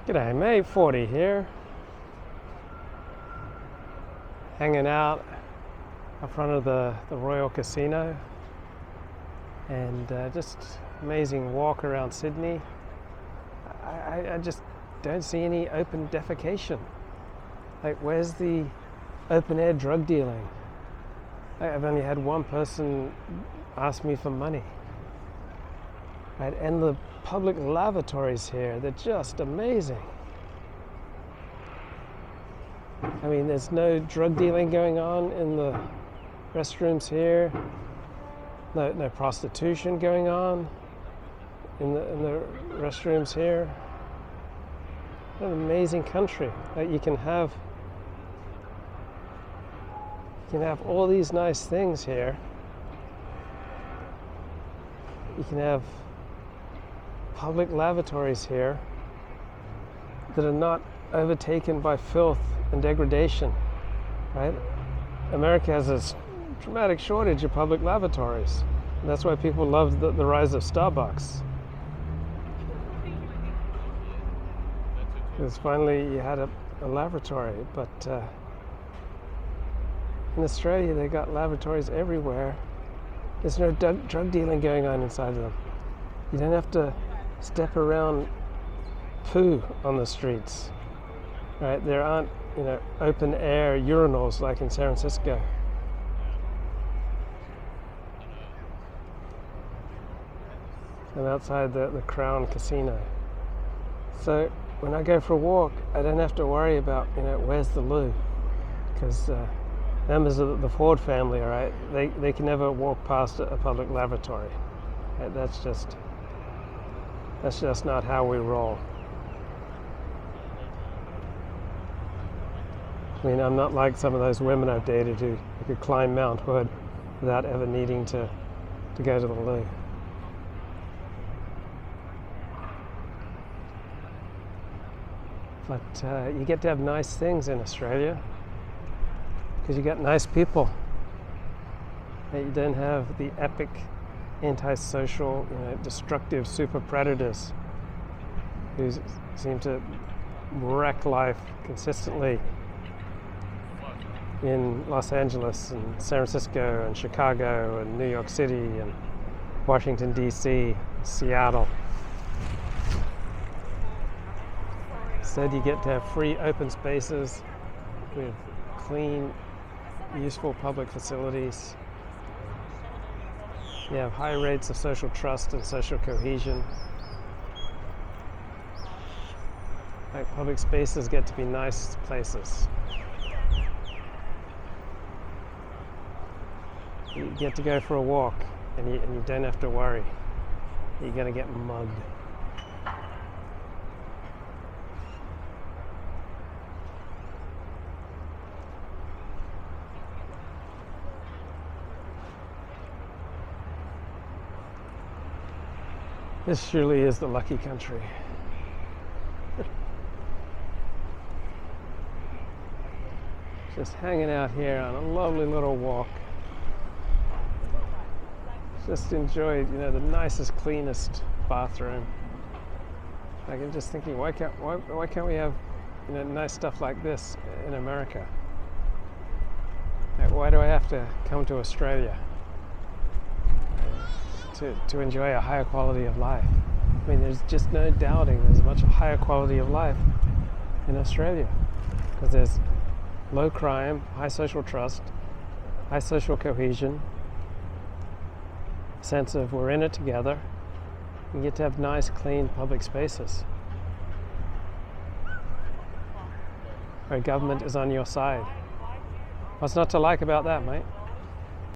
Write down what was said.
G'day mate, 40 here, hanging out in front of the Royal Casino, and just amazing walk around Sydney. I just don't see any open defecation. Like, where's the open air drug dealing? I've only had one person ask me for money. Right? And the public lavatories here, they're just amazing. I mean, there's no drug dealing going on in the restrooms here, no prostitution going on in the restrooms here. What an amazing country that you can have all these nice things here. You can have public lavatories here that are not overtaken by filth and degradation, right? America has a dramatic shortage of public lavatories. And that's why people love the rise of Starbucks. Because finally you had a lavatory, but in Australia they got lavatories everywhere. There's no drug dealing going on inside of them. You don't have to step around poo on the streets, right? There aren't, open air urinals like in San Francisco. And outside the Crown Casino. So when I go for a walk, I don't have to worry about, where's the loo? Because members of the Ford family, all right, they can never walk past a public lavatory. Right? That's just not how we roll. I mean, I'm not like some of those women I've dated who could climb Mount Hood without ever needing to go to the loo. But you get to have nice things in Australia because you got nice people. You don't have the epic, antisocial, destructive super predators who seem to wreck life consistently in Los Angeles and San Francisco and Chicago and New York City and Washington, D.C., Seattle. Instead, you get to have free open spaces with clean, useful public facilities. You have high rates of social trust and social cohesion. Like, public spaces get to be nice places. You get to go for a walk and you don't have to worry you're going to get mugged. This surely is the lucky country. Just hanging out here on a lovely little walk. Just enjoyed, the nicest, cleanest bathroom. Like, I'm just thinking, why can't we have, nice stuff like this in America? Like, why do I have to come to Australia to enjoy a higher quality of life? I mean, there's just no doubting there's a much higher quality of life in Australia because there's low crime, high social trust, high social cohesion, sense of we're in it together. You get to have nice, clean public spaces. Our government is on your side. What's not to like about that, mate?